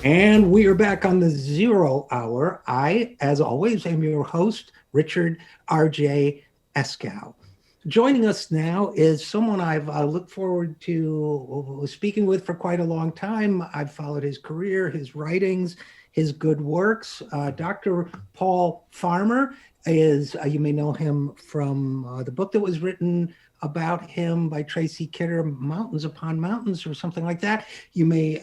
And we are back on the 0 hour. I, as always, am your host, Richard RJ Eskow. Joining us now is someone I've looked forward to speaking with for quite a long time. I've followed his career, his writings, his good works. Dr. Paul Farmer is, you may know him from the book that was written about him by Tracy Kidder, Mountains Upon Mountains, or something like that. You may,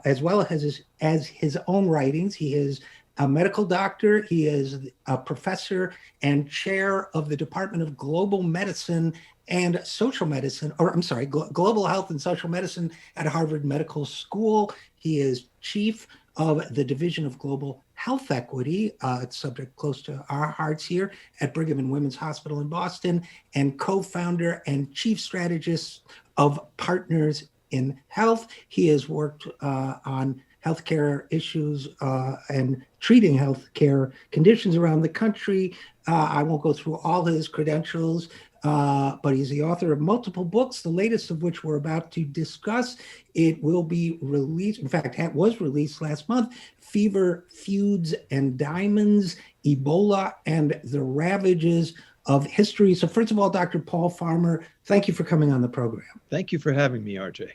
as well as his own writings, he is a medical doctor. He is a professor and chair of the Department of Global Medicine and Social Medicine, or I'm sorry, Global Health and Social Medicine at Harvard Medical School. He is chief of the Division of Global Health Equity, it's a subject close to our hearts here at Brigham and Women's Hospital in Boston, and co-founder and chief strategist of Partners in Health. He has worked on healthcare issues and treating healthcare conditions around the country. I won't go through all his credentials, but he's the author of multiple books, the latest of which we're about to discuss. It will be released, in fact, it was released last month, Fever, Feuds, and Diamonds, Ebola, and the Ravages of History. So first of all, Dr. Paul Farmer, thank you for coming on the program. Thank you for having me, RJ.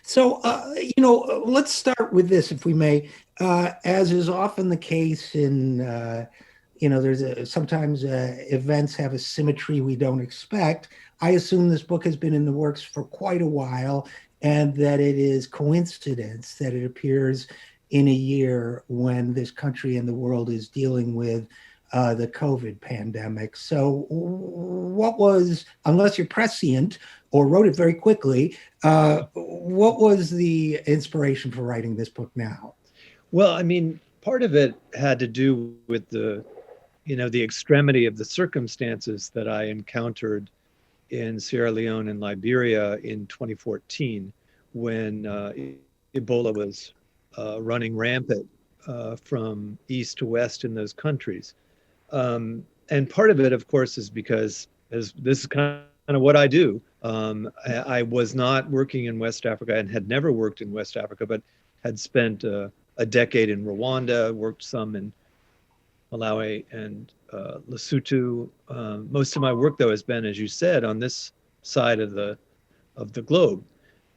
So, let's start with this, if we may. As is often the case in, sometimes events have a symmetry we don't expect. I assume this book has been in the works for quite a while, and that it is coincidence that it appears in a year when this country and the world is dealing with the COVID pandemic. So what was, unless you're prescient or wrote it very quickly, what was the inspiration for writing this book now? Well, I mean, part of it had to do with the extremity of the circumstances that I encountered in Sierra Leone and Liberia in 2014, when Ebola was running rampant from east to west in those countries. And part of it, of course, is because this is kind of what I do. I was not working in West Africa and had never worked in West Africa, but had spent a decade in Rwanda, worked some in Malawi and Lesotho. Most of my work, though, has been, as you said, on this side of the globe.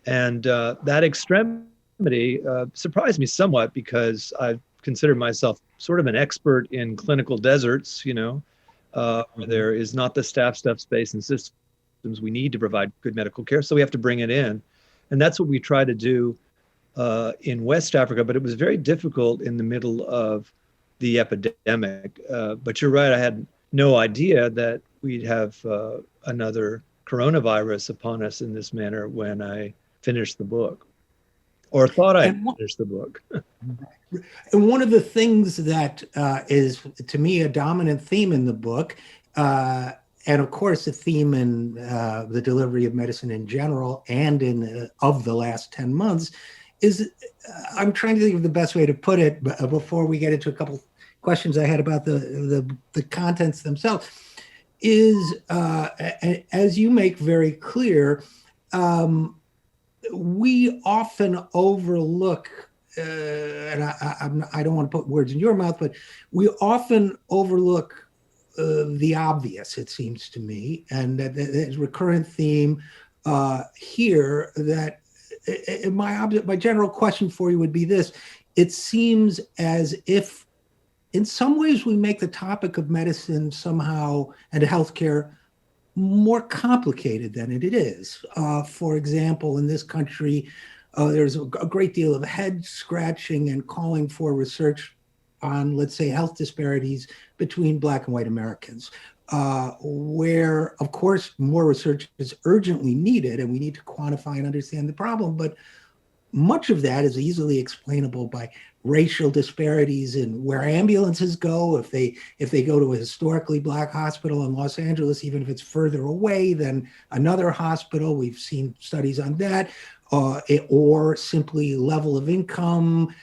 And that extremity surprised me somewhat, because I consider myself sort of an expert in clinical deserts, where there is not the staff, space, and systems we need to provide good medical care. So we have to bring it in. And that's what we try to do in West Africa. But it was very difficult in the middle of the epidemic. But you're right, I had no idea that we'd have another coronavirus upon us in this manner when I finished the book, or thought I finished the book. And one of the things that is, to me, a dominant theme in the book, and of course a theme in the delivery of medicine in general and in of the last 10 months, is I'm trying to think of the best way to put it before we get into a couple questions I had about the contents themselves, is as you make very clear, we often overlook, and I don't want to put words in your mouth, but we often overlook the obvious, it seems to me, and there's a recurrent theme here that my general question for you would be this. It seems as if in some ways we make the topic of medicine somehow and healthcare more complicated than it is. For example, in this country, there's a great deal of head scratching and calling for research on, let's say, health disparities between Black and white Americans, where, of course, more research is urgently needed and we need to quantify and understand the problem. But much of that is easily explainable by racial disparities in where ambulances go. If they go to a historically Black hospital in Los Angeles, even if it's further away than another hospital, we've seen studies on that, or simply level of income,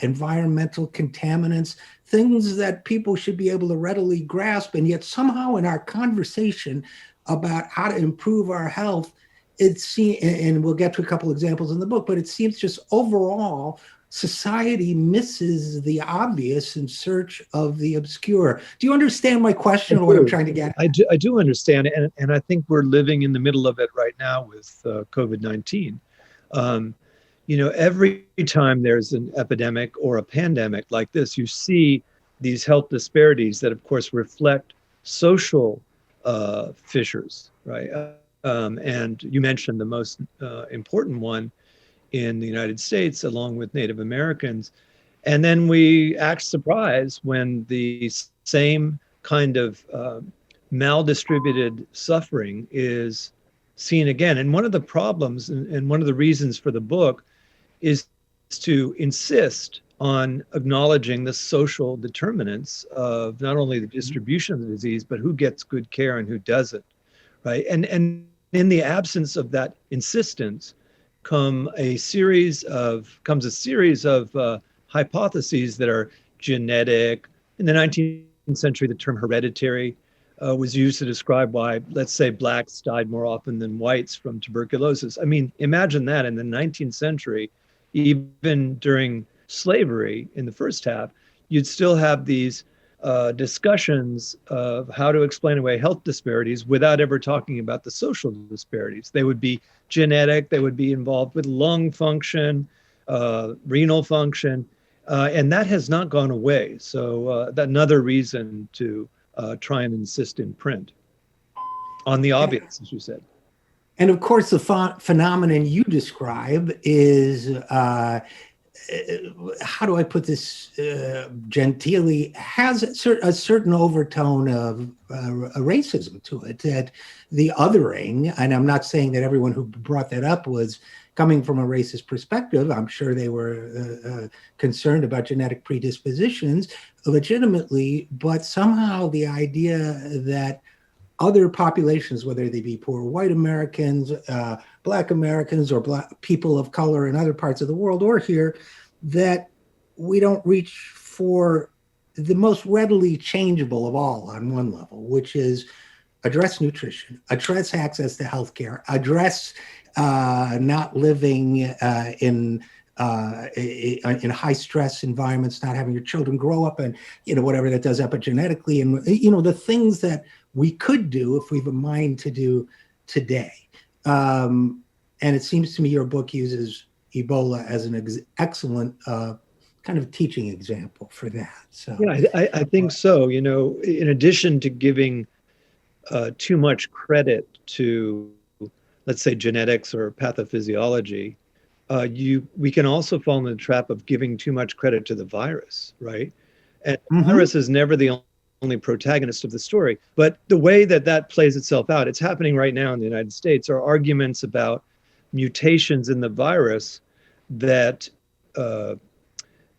environmental contaminants, things that people should be able to readily grasp. And yet somehow in our conversation about how to improve our health, it seems, and we'll get to a couple examples in the book, but it seems just overall society misses the obvious in search of the obscure. Do you understand my question or what I'm trying to get at? I do understand, and I think we're living in the middle of it right now with COVID-19. Every time there's an epidemic or a pandemic like this, you see these health disparities that, of course, reflect social fissures, right? And you mentioned the most important one in the United States, along with Native Americans. And then we act surprised when the same kind of maldistributed suffering is seen again. And one of the problems and one of the reasons for the book is to insist on acknowledging the social determinants of not only the distribution of the disease, but who gets good care and who doesn't, right? And in the absence of that insistence comes a series of hypotheses that are genetic. In the 19th century, the term hereditary was used to describe why, let's say, blacks died more often than whites from tuberculosis. I mean, imagine that in the 19th century, even during slavery in the first half, you'd still have these discussions of how to explain away health disparities without ever talking about the social disparities. They would be genetic, they would be involved with lung function, renal function, and that has not gone away. So that's another reason to try and insist in print on the obvious, as you said. And of course, the phenomenon you describe is, how do I put this genteelly, has a certain overtone of racism to it, that the othering, and I'm not saying that everyone who brought that up was coming from a racist perspective. I'm sure they were concerned about genetic predispositions legitimately, but somehow the idea that other populations, whether they be poor white Americans, Black Americans, or Black people of color in other parts of the world or here, that we don't reach for the most readily changeable of all on one level, which is address nutrition, address access to healthcare, address not living in high stress environments, not having your children grow up and, whatever that does epigenetically, and, the things that we could do if we have a mind to do today. And it seems to me your book uses Ebola as an excellent kind of teaching example for that. So yeah, I think so. In addition to giving too much credit to, let's say, genetics or pathophysiology, we can also fall in the trap of giving too much credit to the virus, right? And the virus is never the only protagonist of the story. But the way that plays itself out, it's happening right now in the United States, are arguments about mutations in the virus that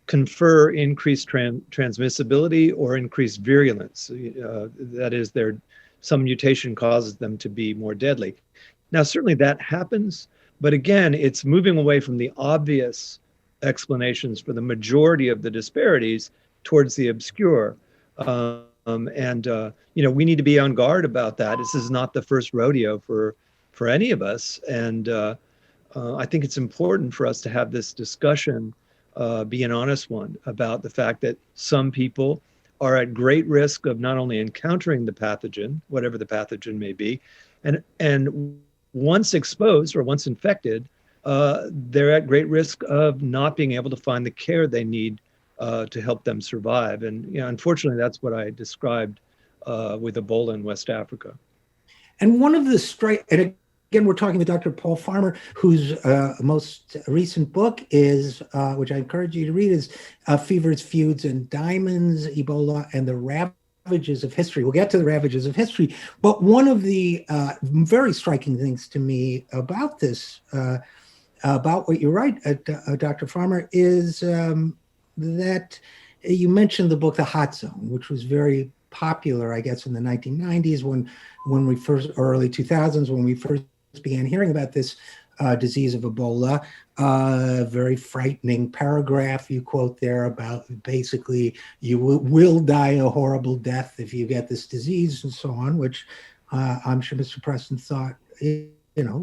confer increased transmissibility or increased virulence. That is, some mutation causes them to be more deadly. Now, certainly that happens, but again, it's moving away from the obvious explanations for the majority of the disparities towards the obscure. We need to be on guard about that. This is not the first rodeo for any of us. And I think it's important for us to have this discussion, be an honest one, about the fact that some people are at great risk of not only encountering the pathogen, whatever the pathogen may be, and once exposed or once infected, they're at great risk of not being able to find the care they need to help them survive. And unfortunately, that's what I described with Ebola in West Africa. And one of the and again, we're talking with Dr. Paul Farmer, whose most recent book is, which I encourage you to read, is Fevers, Feuds, and Diamonds, Ebola and the Ravages of History. We'll get to the Ravages of History, but one of the very striking things to me about this, about what you write, Dr. Farmer, is that you mentioned the book, The Hot Zone, which was very popular, I guess, in the 1990s when we first, or early 2000s, when we first began hearing about this disease of Ebola. Very frightening paragraph you quote there about basically you will die a horrible death if you get this disease and so on, which I'm sure Mr. Preston thought is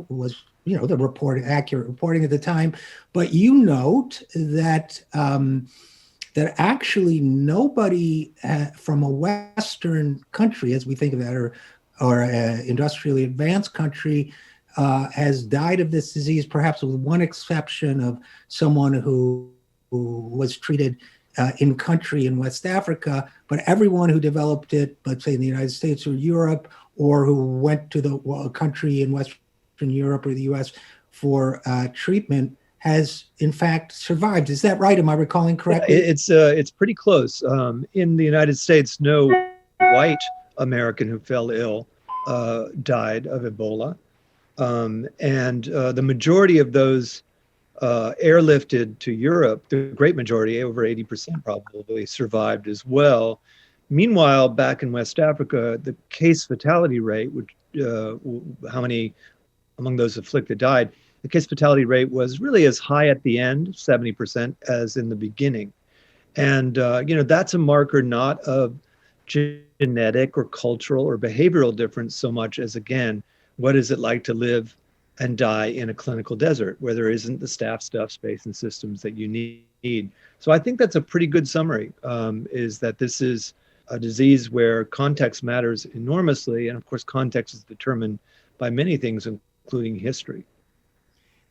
was the accurate reporting at the time. But you note that that actually nobody from a Western country, as we think of that, or an industrially advanced country, has died of this disease, perhaps with one exception of someone who was treated in country in West Africa. But everyone who developed it, let's say in the United States or Europe, or who went to the country in Western Europe or the US for treatment, has in fact survived. Is that right? Am I recalling correctly? It's pretty close. In the United States, no white American who fell ill died of Ebola. And the majority of those airlifted to Europe, the great majority, over 80% probably, survived as well. Meanwhile, back in West Africa, the case fatality rate, which how many among those afflicted died, the case fatality rate was really as high at the end, 70%, as in the beginning. And, that's a marker not of genetic or cultural or behavioral difference so much as, again, what is it like to live and die in a clinical desert where there isn't the staff, stuff, space, and systems that you need. So I think that's a pretty good summary, is that this is a disease where context matters enormously. And of course, context is determined by many things, including history.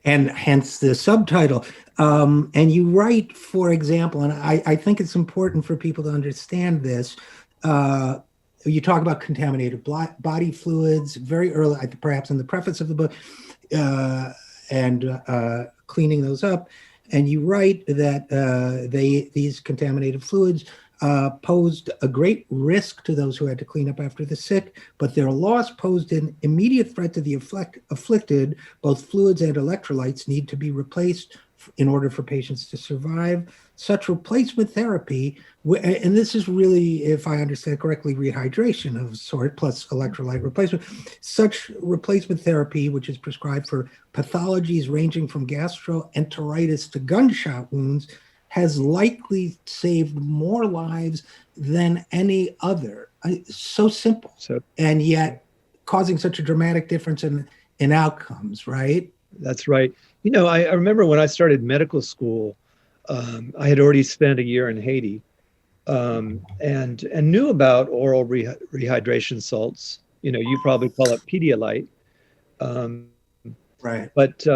And hence the subtitle. And you write, for example, and I think it's important for people to understand this. You talk about contaminated body fluids very early, perhaps in the preface of the book, and cleaning those up. And you write that these contaminated fluids posed a great risk to those who had to clean up after the sick, but their loss posed an immediate threat to the afflicted. Both fluids and electrolytes need to be replaced in order for patients to survive. Such replacement therapy, and this is really, if I understand correctly, rehydration of sort plus electrolyte replacement. Such replacement therapy, which is prescribed for pathologies ranging from gastroenteritis to gunshot wounds, has likely saved more lives than any other. So simple, and yet causing such a dramatic difference in outcomes, right? That's right. I remember when I started medical school, I had already spent a year in Haiti, and knew about oral rehydration salts. You probably call it Pedialyte. Right. But,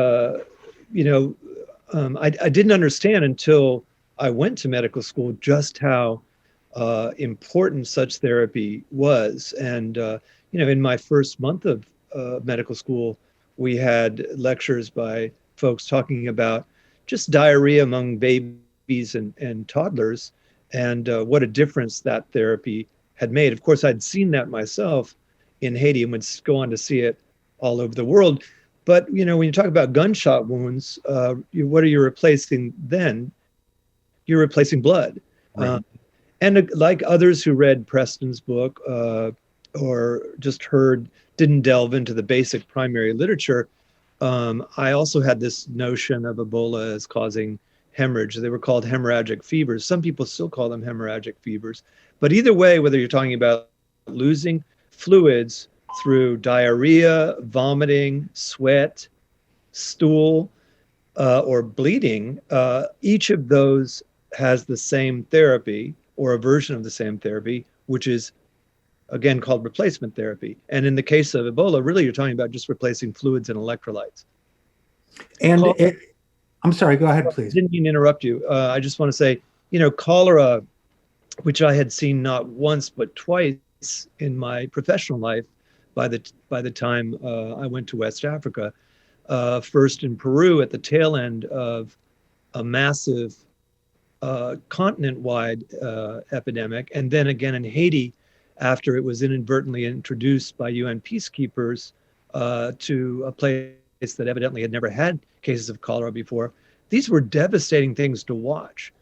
I didn't understand until I went to medical school just how important such therapy was. And, in my first month of medical school, we had lectures by folks talking about just diarrhea among babies and toddlers, and what a difference that therapy had made. Of course, I'd seen that myself in Haiti and would go on to see it all over the world. But, when you talk about gunshot wounds, what are you replacing then? You're replacing blood. Right. And like others who read Preston's book or just didn't delve into the basic primary literature, I also had this notion of Ebola as causing hemorrhage. They were called hemorrhagic fevers. Some people still call them hemorrhagic fevers. But either way, whether you're talking about losing fluids through diarrhea, vomiting, sweat, stool, or bleeding, each of those has the same therapy or a version of the same therapy, which is, again, called replacement therapy. And in the case of Ebola, really, you're talking about just replacing fluids and electrolytes. And I'm sorry, go ahead, please. I didn't mean to interrupt you. I just want to say, cholera, which I had seen not once but twice in my professional life by the time I went to West Africa, first in Peru at the tail end of a massive continent-wide epidemic, and then again in Haiti after it was inadvertently introduced by UN peacekeepers to a place that evidently had never had cases of cholera before. These were devastating things to watch.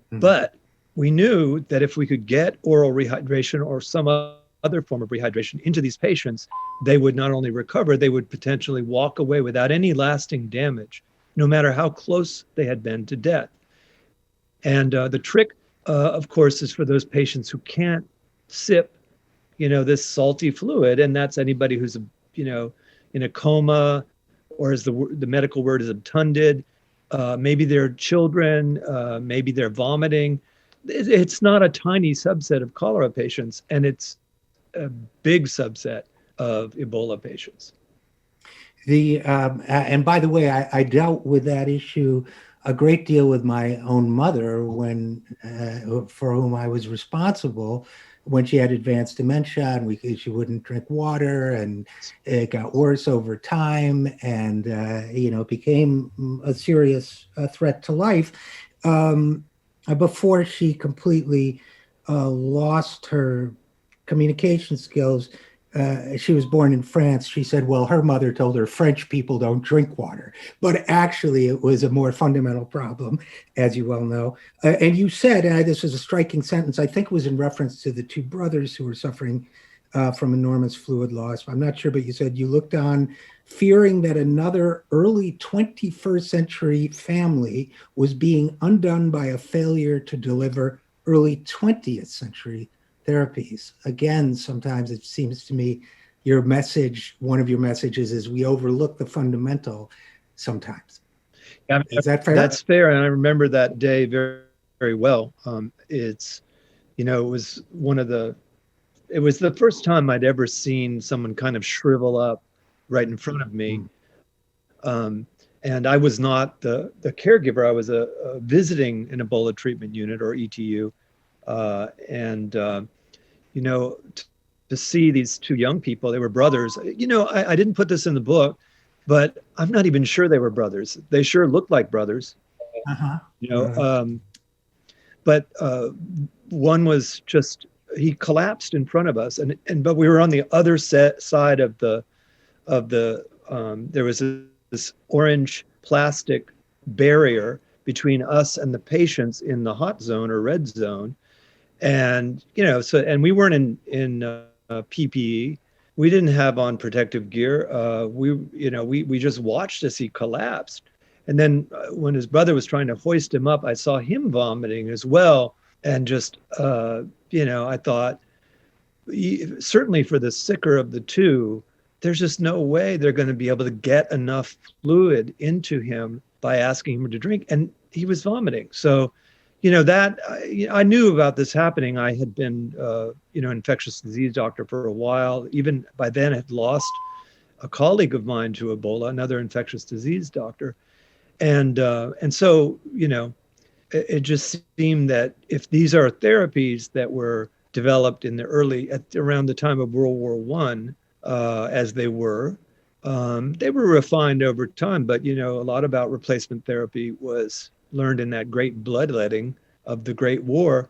Mm-hmm. But we knew that if we could get oral rehydration or some other form of rehydration into these patients, they would not only recover, they would potentially walk away without any lasting damage, no matter how close they had been to death. And the trick, of course, is for those patients who can't sip, this salty fluid, and that's anybody who's, in a coma, or as the medical word is obtunded. Maybe they're children, maybe they're vomiting. It's not a tiny subset of cholera patients, and it's a big subset of Ebola patients. And by the way, I dealt with that issue a great deal with my own mother when, for whom I was responsible, when she had advanced dementia and she wouldn't drink water, and it got worse over time, and became a serious threat to life before she completely lost her communication skills. She was born in France. She said, well, her mother told her French people don't drink water. But actually, it was a more fundamental problem, as you well know. And you said, and this was a striking sentence, I think it was in reference to the two brothers who were suffering from enormous fluid loss. I'm not sure, but you said you looked on fearing that another early 21st century family was being undone by a failure to deliver early 20th century therapies. Again, sometimes it seems to me your message, one of your messages is we overlook the fundamental sometimes. Yeah, is that fair? That's fair. And I remember that day very, very well. It was the first time I'd ever seen someone kind of shrivel up right in front of me. And I was not the caregiver. I was visiting an Ebola treatment unit, or ETU. To see these two young people, they were brothers. I didn't put this in the book, but I'm not even sure they were brothers. They sure looked like brothers. But one was just, he collapsed in front of us, but we were on the other side of the there was this orange plastic barrier between us and the patients in the hot zone or red zone. And, and we weren't in PPE. We didn't have on protective gear. We just watched as he collapsed. And then when his brother was trying to hoist him up, I saw him vomiting as well. And just, I thought, certainly for the sicker of the two, there's just no way they're going to be able to get enough fluid into him by asking him to drink. And he was vomiting. So, I knew about this happening. I had been, infectious disease doctor for a while. Even by then, had lost a colleague of mine to Ebola, another infectious disease doctor, and so it just seemed that if these are therapies that were developed in around the time of World War I, as they were refined over time. But a lot about replacement therapy was learned in that great bloodletting of the Great War.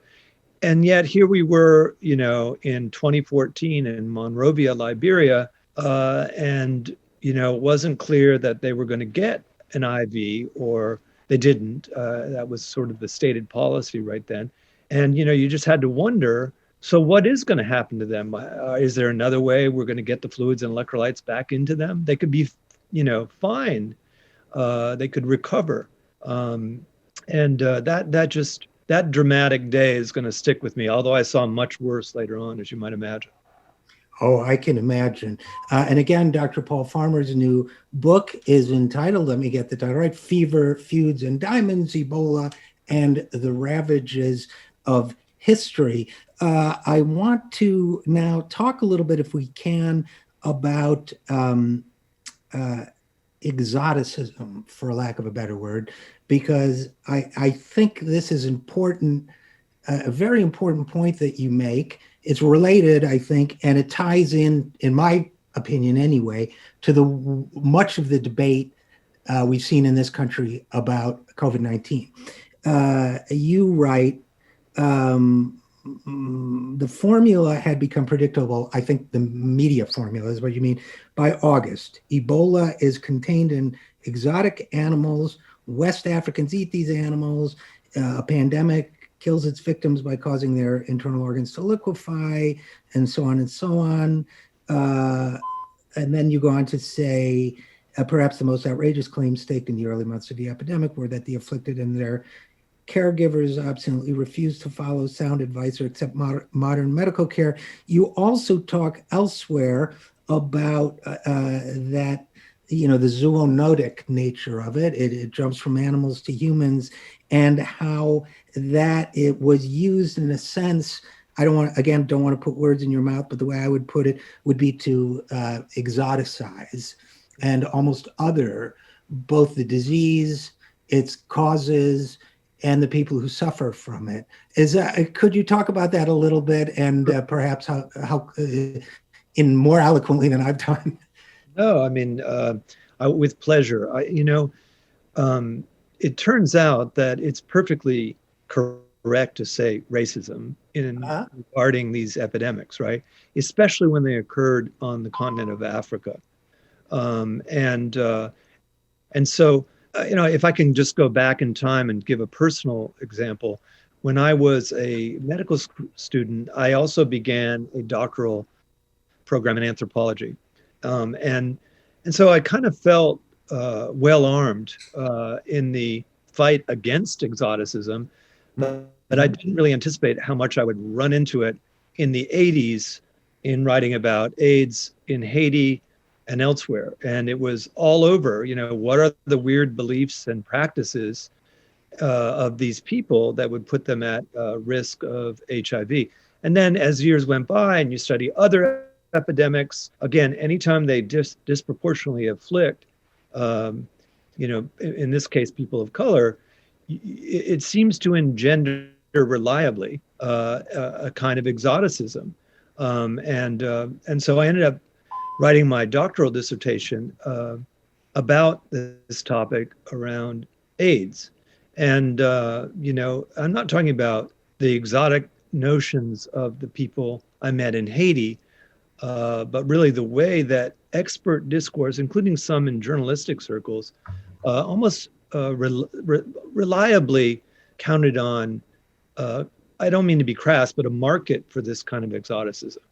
And yet here we were, in 2014 in Monrovia, Liberia, and, it wasn't clear that they were going to get an IV, or they didn't. That was sort of the stated policy right then. And, you just had to wonder, so what is going to happen to them? Is there another way we're going to get the fluids and electrolytes back into them? They could be, fine. They could recover. That dramatic day is going to stick with me, although I saw much worse later on, as you might imagine. Oh, I can imagine. And again, Dr. Paul Farmer's new book is entitled, let me get the title right, Fever, Feuds, and Diamonds, Ebola, and the Ravages of History. I want to now talk a little bit, if we can, about exoticism, for lack of a better word, because I think this is important, a very important point that you make. It's related, I think, and it ties in my opinion anyway, to much of the debate we've seen in this country about COVID-19. You write, the formula had become predictable. I think the media formula is what you mean. By August, Ebola is contained in exotic animals. West Africans eat these animals. A pandemic kills its victims by causing their internal organs to liquefy, and so on and so on. And then you go on to say, perhaps the most outrageous claims staked in the early months of the epidemic were that the afflicted and their caregivers obstinately refused to follow sound advice or accept modern medical care. You also talk elsewhere about that the zoonotic nature of it. It jumps from animals to humans, and how that it was used in a sense. I don't want to put words in your mouth, but the way I would put it would be to exoticize and almost other both the disease, its causes, and the people who suffer from it. Could you talk about that a little bit, and perhaps how in more eloquently than I've done? No, I mean, with pleasure. It turns out that it's perfectly correct to say racism in Uh, regarding these epidemics, right? Especially when they occurred on the continent of Africa. And so, if I can just go back in time and give a personal example, when I was a medical student, I also began a doctoral program in anthropology. And so I kind of felt well armed in the fight against exoticism, but I didn't really anticipate how much I would run into it in the 80s in writing about AIDS in Haiti and elsewhere. And it was all over, what are the weird beliefs and practices of these people that would put them at risk of HIV. And then as years went by and you study other epidemics, again, anytime they disproportionately afflict, in this case, people of color, it seems to engender reliably a kind of exoticism. And so I ended up writing my doctoral dissertation about this topic around AIDS. And, I'm not talking about the exotic notions of the people I met in Haiti, but really the way that expert discourse, including some in journalistic circles, almost reliably counted on, I don't mean to be crass, but a market for this kind of exoticism.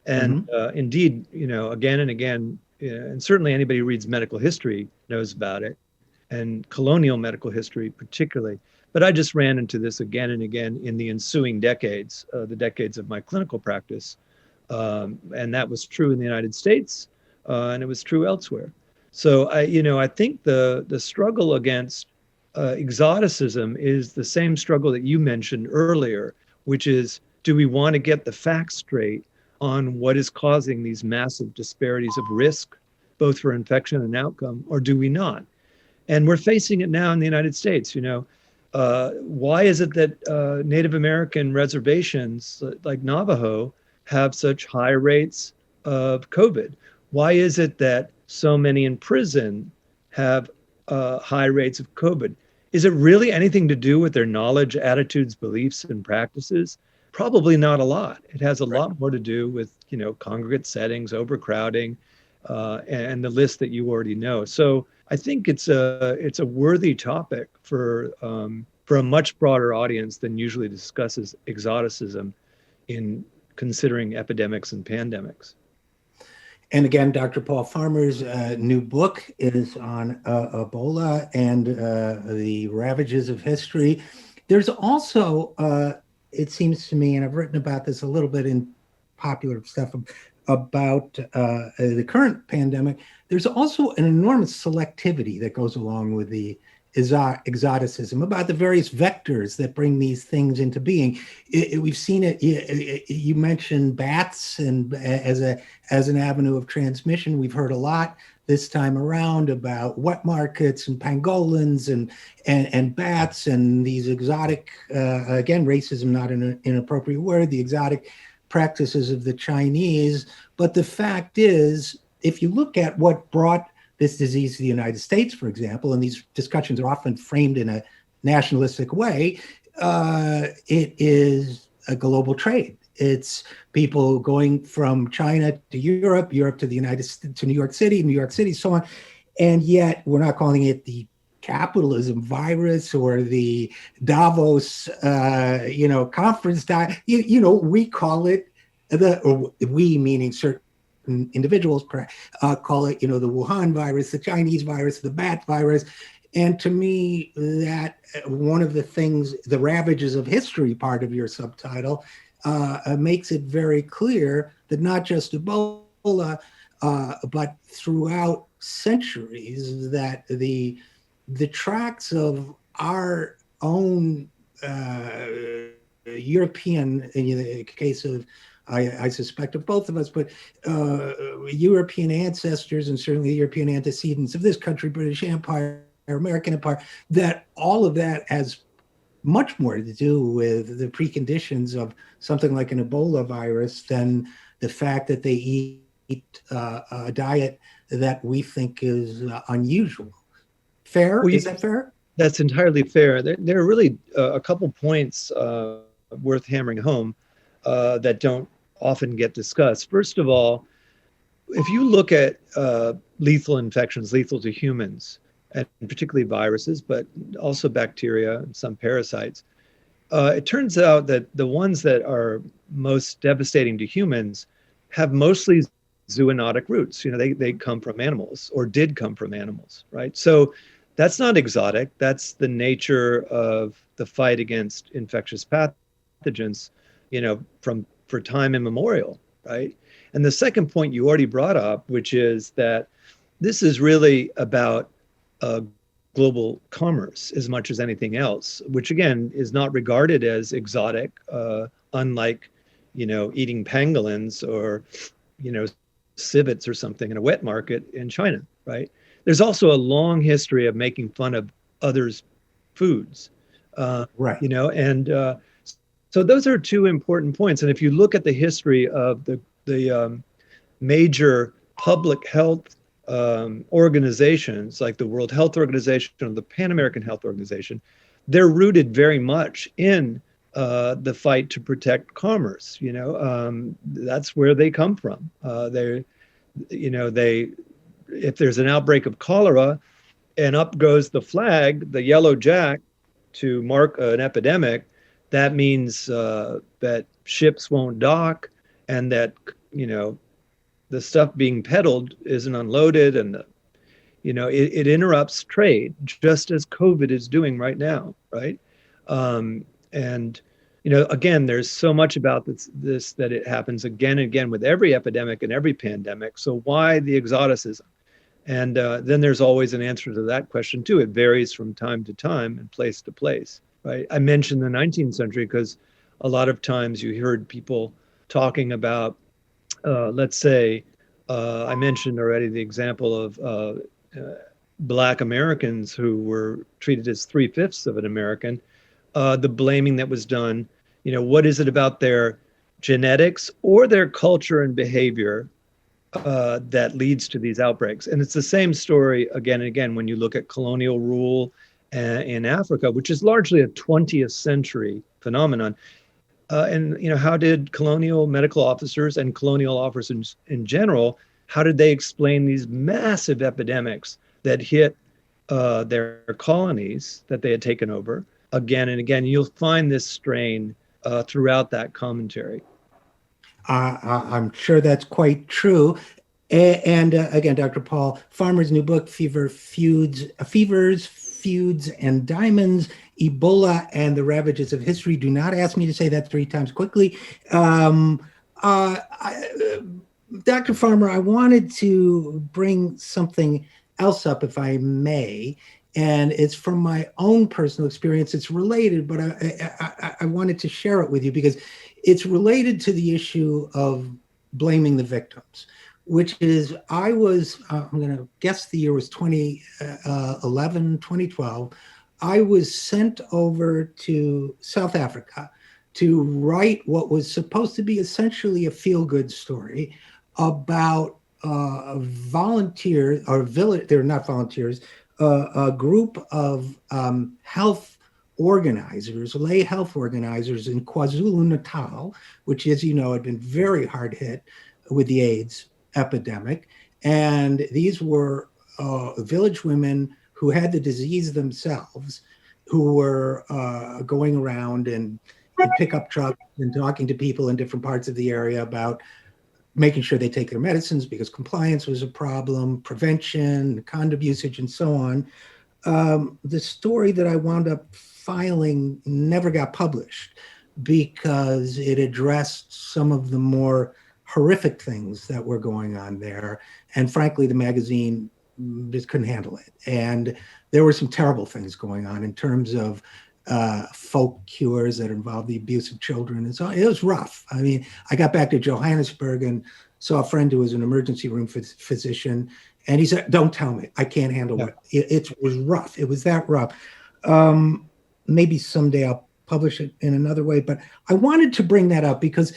And indeed, again and again, and certainly anybody who reads medical history knows about it, and colonial medical history particularly. But I just ran into this again and again in the ensuing decades, the decades of my clinical practice. And that was true in the United States, and it was true elsewhere. So I think the struggle against exoticism is the same struggle that you mentioned earlier, which is, do we want to get the facts straight on what is causing these massive disparities of risk, both for infection and outcome, or do we not? And we're facing it now in the United States. Why is it that Native American reservations like Navajo have such high rates of COVID? Why is it that so many in prison have high rates of COVID? Is it really anything to do with their knowledge, attitudes, beliefs, and practices? Probably not a lot. It has a lot more to do with, congregate settings, overcrowding, and the list that you already know. So I think it's a worthy topic for a much broader audience than usually discusses exoticism in considering epidemics and pandemics. And again, Dr. Paul Farmer's new book is on Ebola and the Ravages of History. There's also, it seems to me, and I've written about this a little bit in popular stuff about the current pandemic, there's also an enormous selectivity that goes along with the exoticism, about the various vectors that bring these things into being. We've seen it. You mentioned bats and as an avenue of transmission. We've heard a lot this time around about wet markets and pangolins and bats and these exotic, again, racism, not an inappropriate word, the exotic practices of the Chinese. But the fact is, if you look at what brought this disease to the United States, for example, and these discussions are often framed in a nationalistic way, it is a global trade. It's people going from China to Europe, Europe to the United States, to New York City, so on. And yet we're not calling it the capitalism virus or the Davos, conference. We call it we meaning certain individuals call it, the Wuhan virus, the Chinese virus, the bat virus. And to me, that one of the things, the Ravages of History part of your subtitle, makes it very clear that not just Ebola, but throughout centuries that the tracks of our own European, in the case of, I suspect of both of us, but European ancestors and certainly European antecedents of this country, British Empire, American Empire, that all of that has much more to do with the preconditions of something like an Ebola virus than the fact that they eat a diet that we think is unusual. Fair? Well, Is that fair? that's entirely fair. There are really a couple points worth hammering home that don't often get discussed. First of all, if you look at lethal infections, lethal to humans, and particularly viruses, but also bacteria and some parasites, it turns out that the ones that are most devastating to humans have mostly zoonotic roots. They come from animals or did come from animals, right? So that's not exotic. That's the nature of the fight against infectious pathogens, from for time immemorial, right? And the second point you already brought up, which is that this is really about global commerce as much as anything else, which again is not regarded as exotic, unlike, eating pangolins or, civets or something in a wet market in China, right? There's also a long history of making fun of others' foods, Right. and so those are two important points. And if you look at the history of the major public health organizations like the World Health Organization or the Pan American Health Organization, they're rooted very much in the fight to protect commerce. That's where they come from. If there's an outbreak of cholera, and up goes the flag, the yellow jack, to mark an epidemic, that means that ships won't dock, and that the stuff being peddled isn't unloaded, and it interrupts trade, just as COVID is doing right now, right? And again, there's so much about this that it happens again and again with every epidemic and every pandemic. So why the exoticism? And then there's always an answer to that question too. It varies from time to time and place to place, right? I mentioned the 19th century because a lot of times you heard people talking about, let's say, I mentioned already the example of Black Americans who were treated as 3/5 of an American, the blaming that was done. What is it about their genetics or their culture and behavior that leads to these outbreaks? And it's the same story again and again when you look at colonial rule in Africa, which is largely a 20th century phenomenon. And how did colonial medical officers and colonial officers in general, how did they explain these massive epidemics that hit their colonies that they had taken over again and again? You'll find this strain throughout that commentary. I'm sure that's quite true. And again, Dr. Paul Farmer's new book, Fevers, Feuds, and Diamonds, Ebola and the Ravages of History. Do not ask me to say that 3 times quickly. Dr. Farmer, I wanted to bring something else up, if I may, and it's from my own personal experience. It's related, but I wanted to share it with you because it's related to the issue of blaming the victims, which is I'm going to guess the year was 2011, 2012. I was sent over to South Africa to write what was supposed to be essentially a feel-good story about volunteers, or village, they're not volunteers, a group of health organizers, lay health organizers in KwaZulu-Natal, which, as you know, had been very hard hit with the AIDS epidemic. And these were village women who had the disease themselves, who were going around and in pickup trucks and talking to people in different parts of the area about making sure they take their medicines because compliance was a problem, prevention, condom usage, and so on. The story that I wound up filing never got published because it addressed some of the more horrific things that were going on there. And frankly, the magazine just couldn't handle it. And there were some terrible things going on in terms of folk cures that involved the abuse of children. And so it was rough. I mean, I got back to Johannesburg and saw a friend who was an emergency room physician. And he said, don't tell me, I can't handle it. It was rough. It was that rough. Maybe someday I'll publish it in another way, but I wanted to bring that up because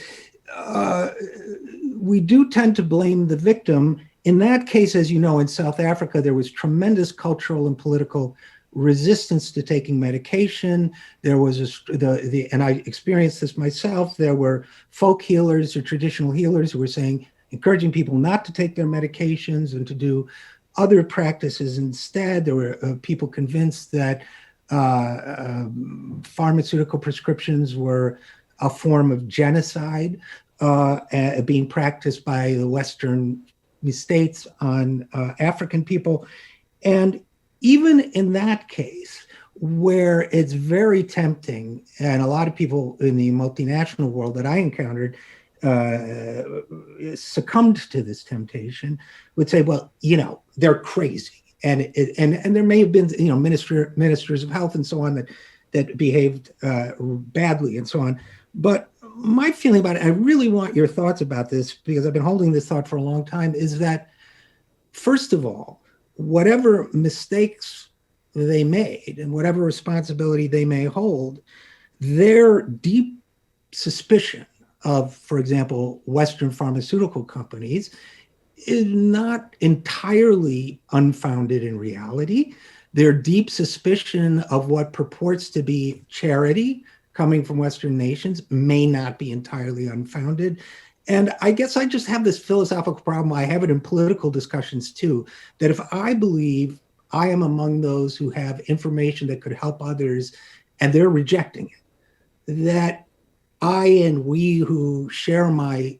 we do tend to blame the victim. In that case, as you know, in South Africa, there was tremendous cultural and political resistance to taking medication. There was and I experienced this myself. There were folk healers or traditional healers who were encouraging people not to take their medications and to do other practices instead. There were people convinced that pharmaceutical prescriptions were a form of genocide being practiced by the Western states on African people. And even in that case, where it's very tempting, and a lot of people in the multinational world that I encountered succumbed to this temptation, would say, well, they're crazy. And there may have been, ministers of health and so on that behaved badly and so on. But my feeling about it, I really want your thoughts about this because I've been holding this thought for a long time, is that, first of all, whatever mistakes they made and whatever responsibility they may hold, their deep suspicion of, for example, Western pharmaceutical companies is not entirely unfounded in reality. Their deep suspicion of what purports to be charity coming from Western nations may not be entirely unfounded. And I guess I just have this philosophical problem. I have it in political discussions too, that if I believe I am among those who have information that could help others and they're rejecting it, that I and we who share my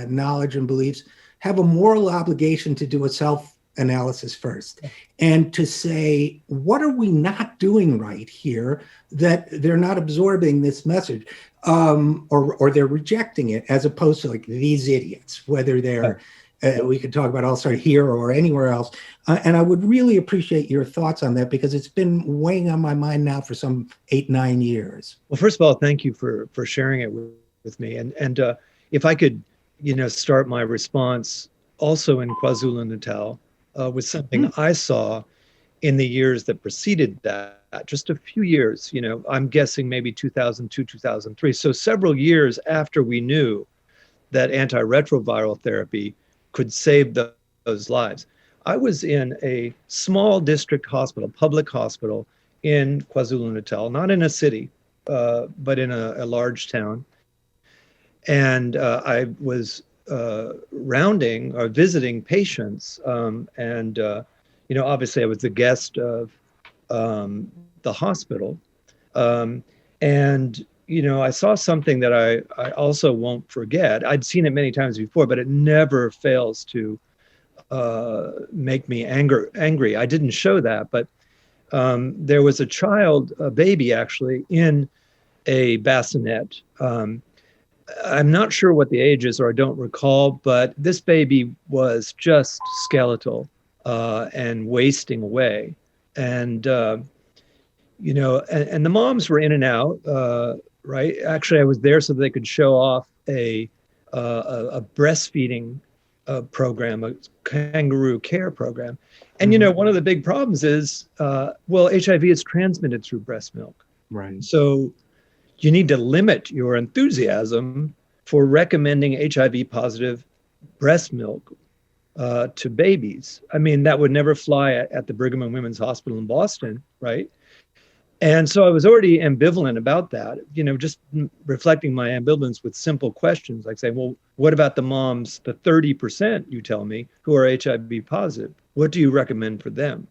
knowledge and beliefs have a moral obligation to do a self-analysis first and to say, what are we not doing right here that they're not absorbing this message or they're rejecting it, as opposed to like these idiots, whether they're, we could talk about also here or anywhere else. And I would really appreciate your thoughts on that because it's been weighing on my mind now for some 8-9 years. Well, first of all, thank you for sharing it with me. And if I could, start my response also in KwaZulu-Natal with something I saw in the years that preceded that, just a few years, I'm guessing maybe 2002, 2003. So several years after we knew that antiretroviral therapy could save those lives. I was in a small district hospital, public hospital in KwaZulu-Natal, not in a city, but in a large town. And I was rounding or visiting patients. Obviously I was the guest of the hospital. I saw something that I also won't forget. I'd seen it many times before, but it never fails to make me angry. I didn't show that, but there was a baby actually, in a bassinet. I'm not sure what the age is, or I don't recall, but this baby was just skeletal and wasting away. And the moms were in and out, right? Actually, I was there so they could show off a breastfeeding program, a kangaroo care program. And, one of the big problems is, HIV is transmitted through breast milk. Right. So you need to limit your enthusiasm for recommending HIV positive breast milk to babies. I mean, that would never fly at the Brigham and Women's Hospital in Boston, right? And so I was already ambivalent about that, just reflecting my ambivalence with simple questions like saying, well, what about the moms, the 30% you tell me, who are HIV positive? What do you recommend for them?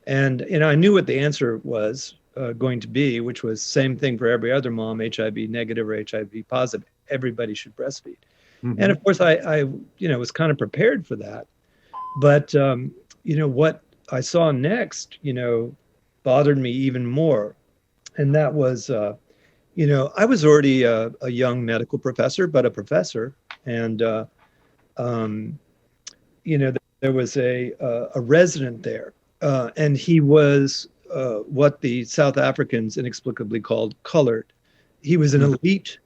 And, I knew what the answer was going to be, which was same thing for every other mom, HIV negative or HIV positive. Everybody should breastfeed. Mm-hmm. And of course, I was kind of prepared for that. But, what I saw next, bothered me even more. And that was, I was already a young medical professor, but a professor. And you know, there was a resident there, and he was what the South Africans inexplicably called colored. He was an elite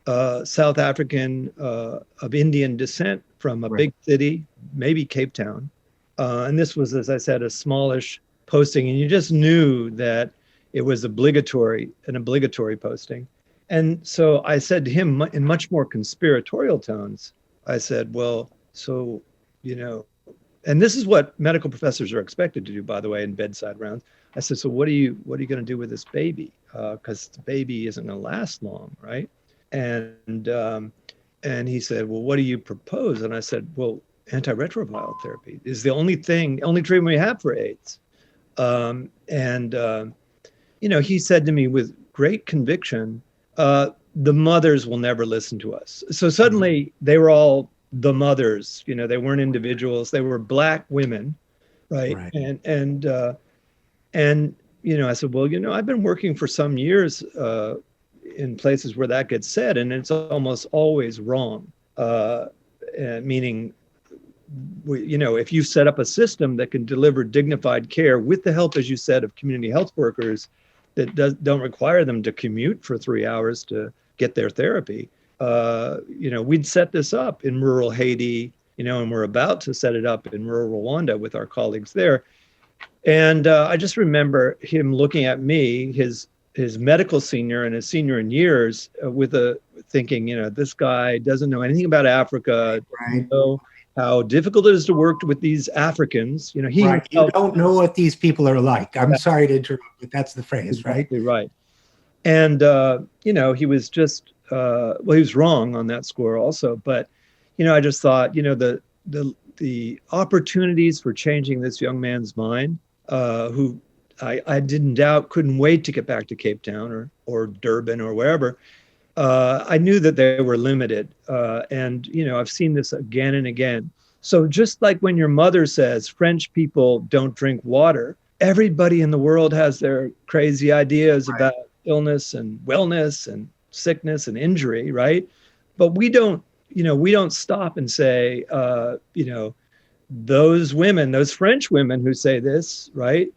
South African of Indian descent from a Right. big city, maybe Cape Town. And this was, as I said, a smallish posting, and you just knew that it was an obligatory posting. And so I said to him in much more conspiratorial tones, I said, well, so, you know, and this is what medical professors are expected to do, by the way, in bedside rounds. I said, so what are you going to do with this baby? Because the baby isn't going to last long, right? And and he said, well, what do you propose? And I said, well, antiretroviral therapy is the only treatment we have for AIDS. And you know, he said to me with great conviction, the mothers will never listen to us. So suddenly they were all the mothers, you know, they weren't individuals, they were Black women, right? Right. And you know, I said, well, you know, I've been working for some years in places where that gets said, and it's almost always wrong. Meaning, you know, if you set up a system that can deliver dignified care with the help, as you said, of community health workers that don't require them to commute for 3 hours to get their therapy, you know, we'd set this up in rural Haiti, you know, and we're about to set it up in rural Rwanda with our colleagues there. And I just remember him looking at me, his medical senior and his senior in years, with a thinking, you know, this guy doesn't know anything about Africa, Right. know how difficult it is to work with these Africans. You know, he Right. You don't know what these people are like. I'm sorry to interrupt, but that's the phrase, right? exactly right. And you know, he was just well, he was wrong on that score also. But you know, I just thought, you know, the opportunities for changing this young man's mind, who I didn't doubt couldn't wait to get back to Cape Town or Durban or wherever. I knew that they were limited, and you know, I've seen this again and again. So just like when your mother says French people don't drink water, everybody in the world has their crazy ideas about illness and wellness and sickness and injury, right? But we don't, you know, we don't stop and say, you know, those women, those French women who say this, right?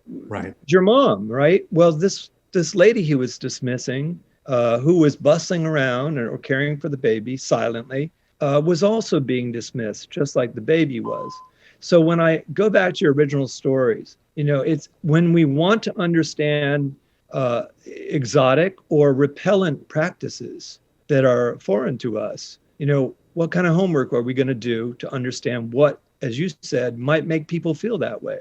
Right. Your mom, right? Well, this lady he was dismissing, who was bustling around or caring for the baby silently, was also being dismissed, just like the baby was. So when I go back to your original stories, you know, it's when we want to understand exotic or repellent practices that are foreign to us, you know, what kind of homework are we going to do to understand what, as you said, might make people feel that way?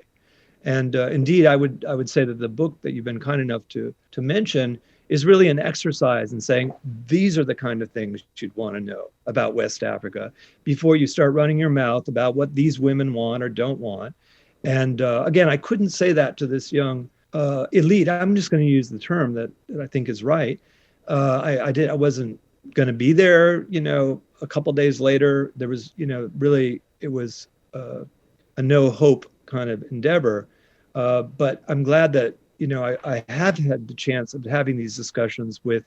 And indeed, I would say that the book that you've been kind enough to mention is really an exercise in saying these are the kind of things you'd want to know about West Africa before you start running your mouth about what these women want or don't want. And again, I couldn't say that to this young elite. I'm just going to use the term that I think is right. I wasn't going to be there. You know, a couple days later, there was, you know, really it was a no hope kind of endeavor. But I'm glad that, you know, I have had the chance of having these discussions with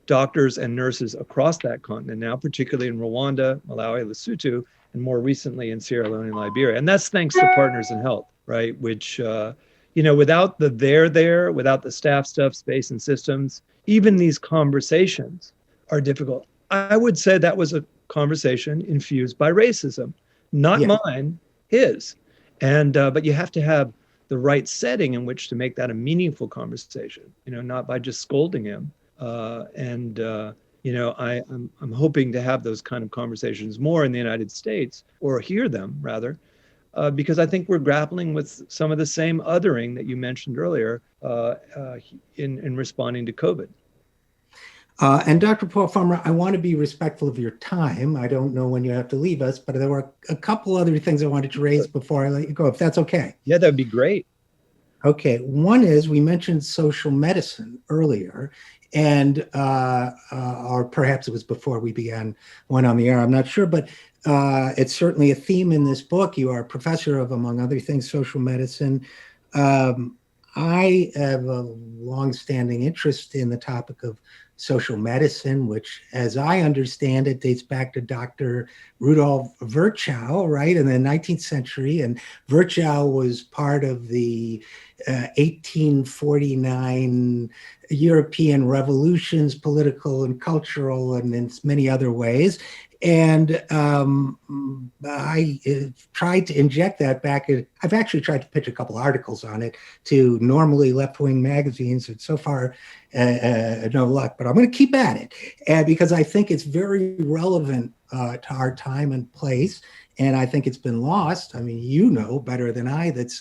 doctors and nurses across that continent now, particularly in Rwanda, Malawi, Lesotho, and more recently in Sierra Leone and Liberia. And that's thanks to Partners in Health, right? Which, you know, without the there, without the staff, space, and systems, even these conversations are difficult. I would say that was a conversation infused by racism, not mine, his. And but you have to have the right setting in which to make that a meaningful conversation, you know, not by just scolding him. You know, I'm hoping to have those kind of conversations more in the United States, or hear them rather, because I think we're grappling with some of the same othering that you mentioned earlier in responding to COVID. And Dr. Paul Farmer, I want to be respectful of your time. I don't know when you have to leave us, but there were a couple other things I wanted to raise before I let you go, if that's okay. Yeah, that'd be great. Okay. One is we mentioned social medicine earlier, and or perhaps it was before we went on the air. I'm not sure, but it's certainly a theme in this book. You are a professor of, among other things, social medicine. I have a longstanding interest in the topic of social medicine, which, as I understand it, dates back to Dr. Rudolf Virchow, right, in the 19th century. And Virchow was part of the 1849 European revolutions, political and cultural, and in many other ways. And I tried to inject that back. I've actually tried to pitch a couple articles on it to normally left-wing magazines, and so far, no luck. But I'm going to keep at it, and because I think it's very relevant to our time and place, and I think it's been lost. I mean, you know better than I that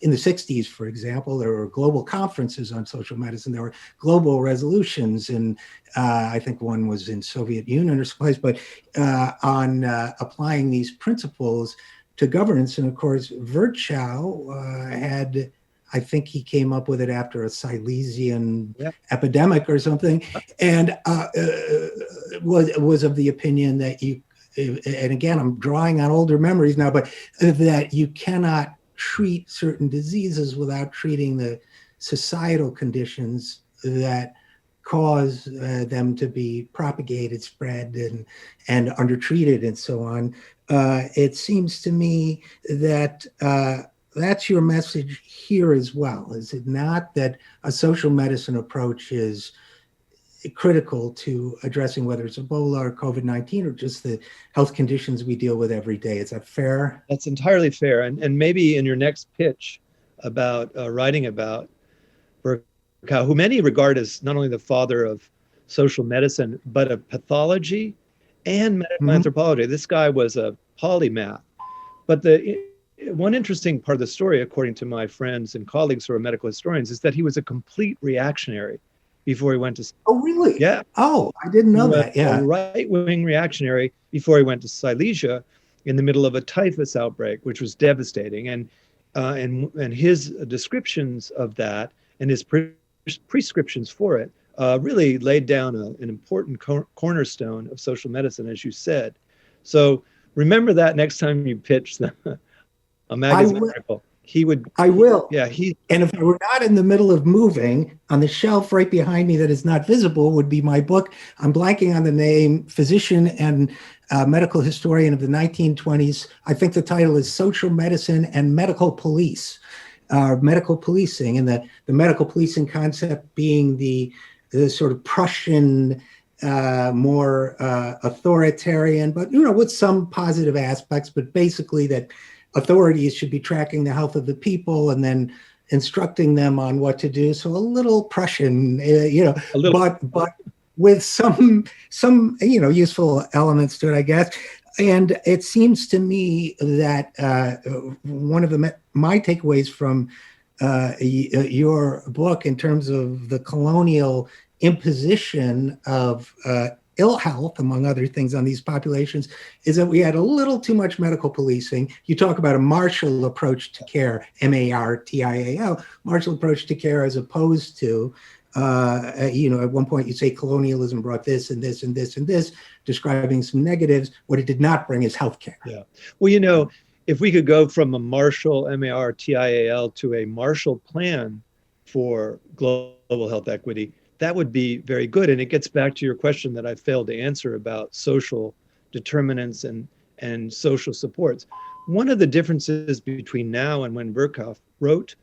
in the 60s, for example, there were global conferences on social medicine. There were global resolutions, and I think one was in Soviet Union or someplace, but on applying these principles to governance. And of course, Virchow had, I think he came up with it after a Silesian epidemic or something, and was of the opinion that and again, I'm drawing on older memories now, but that you cannot treat certain diseases without treating the societal conditions that cause them to be propagated, spread, and undertreated, and so on. It seems to me that that's your message here as well. Is it not, that a social medicine approach is critical to addressing whether it's Ebola or COVID-19 or just the health conditions we deal with every day? Is that fair? That's entirely fair. And maybe in your next pitch about writing about Virchow, who many regard as not only the father of social medicine, but of pathology and medical anthropology. This guy was a polymath. But the one interesting part of the story, according to my friends and colleagues who are medical historians, is that he was a complete reactionary before he went to... Oh, really? Yeah. Oh, I didn't know that. Yeah. A right-wing reactionary before he went to Silesia in the middle of a typhus outbreak, which was devastating. And his descriptions of that and his prescriptions for it really laid down an important cornerstone of social medicine, as you said. So remember that next time you pitch a magazine article. I will. Yeah. And if I were not in the middle of moving, on the shelf right behind me that is not visible would be my book. I'm blanking on the name, physician and medical historian of the 1920s. I think the title is Social Medicine and Medical Police, medical policing, and the medical policing concept being the sort of Prussian, more authoritarian, but with some positive aspects, but basically that authorities should be tracking the health of the people and then instructing them on what to do. So a little Prussian, but with some useful elements to it, I guess. And it seems to me that one of my takeaways from your book in terms of the colonial imposition of ill health, among other things, on these populations, is that we had a little too much medical policing. You talk about a Marshall approach to care, MARTIAL, Marshall approach to care, as opposed to, at one point you say colonialism brought this and this and this and this, describing some negatives. What it did not bring is healthcare. Yeah. Well, if we could go from a Marshall, MARTIAL, to a Marshall Plan for global health equity, that would be very good. And it gets back to your question that I failed to answer about social determinants and social supports. One of the differences between now and when Virchow wrote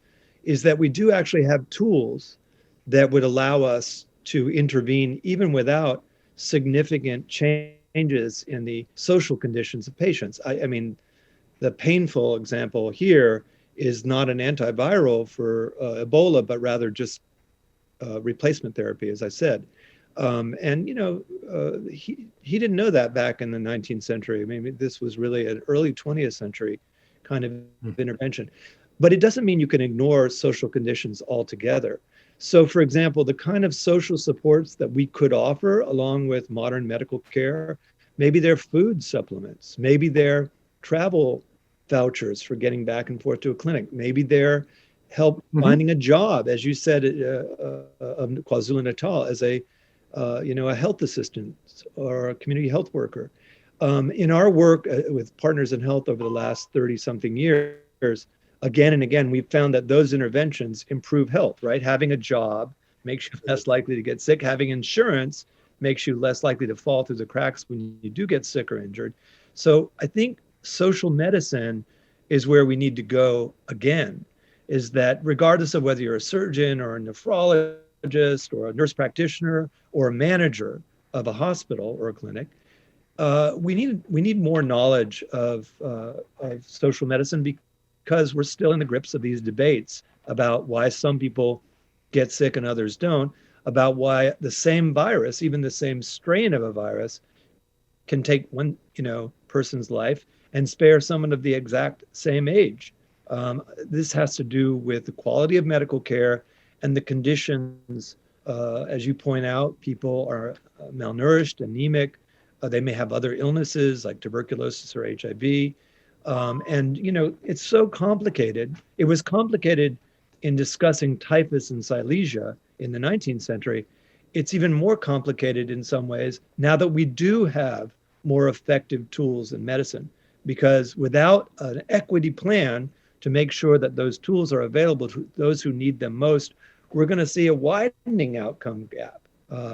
is that we do actually have tools that would allow us to intervene even without significant changes in the social conditions of patients. I mean, the painful example here is not an antiviral for Ebola, but rather just replacement therapy, as I said. He didn't know that back in the 19th century. I mean, this was really an early 20th century kind of intervention. But it doesn't mean you can ignore social conditions altogether. So, for example, the kind of social supports that we could offer along with modern medical care, maybe they're food supplements, maybe they're travel vouchers for getting back and forth to a clinic, maybe they're help finding a job, as you said, KwaZulu-Natal, as a health assistant or a community health worker. In our work with Partners in Health over the last 30-something years, again and again, we've found that those interventions improve health, right? Having a job, makes you less likely to get sick. Having insurance makes you less likely to fall through the cracks when you do get sick or injured. So I think social medicine is where we need to go again, is that regardless of whether you're a surgeon or a nephrologist or a nurse practitioner or a manager of a hospital or a clinic, we need more knowledge of social medicine, because we're still in the grips of these debates about why some people get sick and others don't, about why the same virus, even the same strain of a virus, can take one person's life and spare someone of the exact same age. This has to do with the quality of medical care and the conditions. As you point out, people are malnourished, anemic. They may have other illnesses like tuberculosis or HIV. And, it's so complicated. It was complicated in discussing typhus and silesia in the 19th century. It's even more complicated in some ways now that we do have more effective tools in medicine, because without an equity plan to make sure that those tools are available to those who need them most, we're going to see a widening outcome gap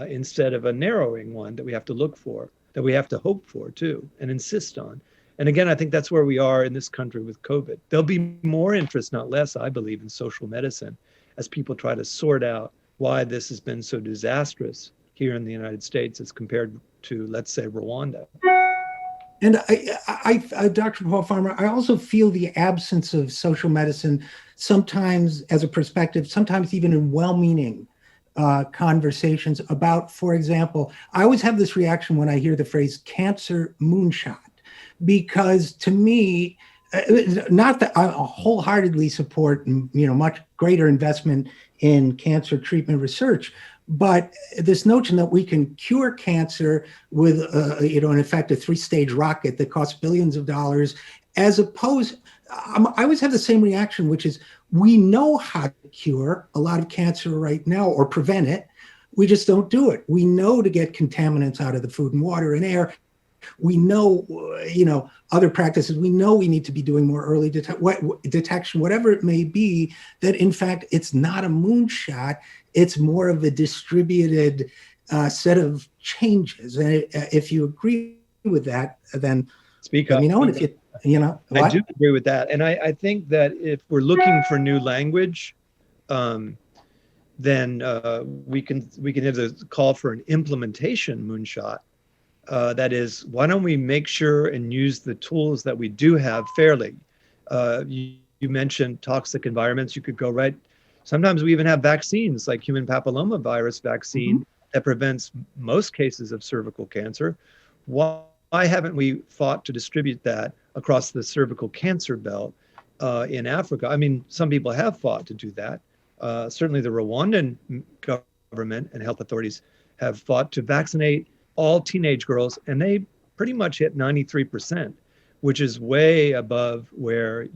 instead of a narrowing one that we have to look for, that we have to hope for too, and insist on. And again, I think that's where we are in this country with COVID. There'll be more interest, not less, I believe, in social medicine as people try to sort out why this has been so disastrous here in the United States as compared to, let's say, Rwanda. And Dr. Paul Farmer, I also feel the absence of social medicine sometimes as a perspective, sometimes even in well-meaning conversations about, for example, I always have this reaction when I hear the phrase cancer moonshot, because to me, not that I wholeheartedly support, much greater investment in cancer treatment research, but this notion that we can cure cancer with, in effect, a 3-stage rocket that costs billions of dollars, as opposed, I always have the same reaction, which is we know how to cure a lot of cancer right now or prevent it. We just don't do it. We know to get contaminants out of the food and water and air. We know, other practices. We know we need to be doing more early detection, whatever it may be, that in fact, it's not a moonshot. It's more of a distributed set of changes. And if you agree with that, then speak let up. me know. And if what? I do agree with that. And I think that if we're looking for new language, then we can have the call for an implementation moonshot. That is, why don't we make sure and use the tools that we do have fairly? You mentioned toxic environments. You could go right. Sometimes we even have vaccines like human papillomavirus vaccine that prevents most cases of cervical cancer. Why haven't we fought to distribute that across the cervical cancer belt in Africa? I mean, some people have fought to do that. Certainly the Rwandan government and health authorities have fought to vaccinate all teenage girls, and they pretty much hit 93%, which is way above where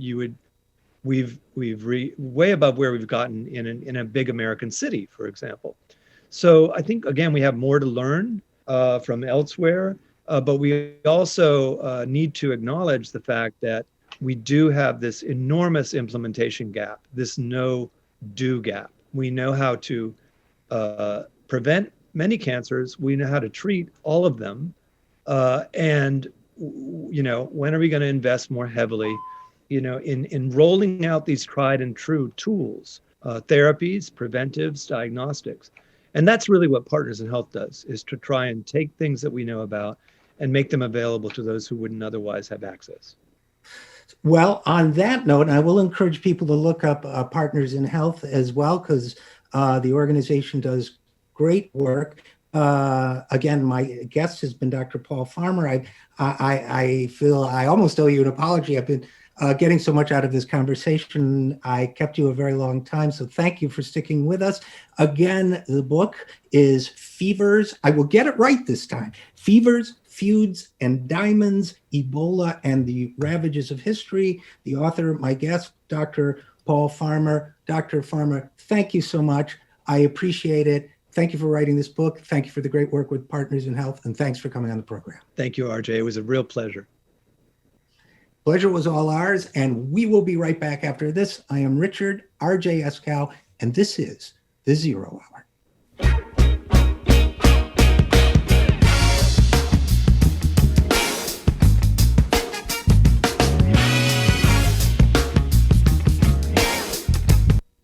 way above where we've gotten in a big American city, for example. So I think, again, we have more to learn from elsewhere, but we also need to acknowledge the fact that we do have this enormous implementation gap, this no-do gap. We know how to prevent many cancers. We know how to treat all of them. And when are we going to invest more heavily, in rolling out these tried and true tools, therapies, preventives, diagnostics? And that's really what Partners in Health does, is to try and take things that we know about and make them available to those who wouldn't otherwise have access. Well, on that note, I will encourage people to look up Partners in Health as well, because the organization does great work. Again, my guest has been Dr. Paul Farmer. I feel I almost owe you an apology. I've been getting so much out of this conversation. I kept you a very long time, so thank you for sticking with us. Again, the book is Fevers. I will get it right this time. Fevers, Feuds, and Diamonds, Ebola, and the Ravages of History. The author, my guest, Dr. Paul Farmer. Dr. Farmer, thank you so much. I appreciate it. Thank you for writing this book. Thank you for the great work with Partners in Health. And thanks for coming on the program. Thank you, RJ. It was a real pleasure. Pleasure was all ours. And we will be right back after this. I am Richard RJ Eskow, and this is The Zero Hour.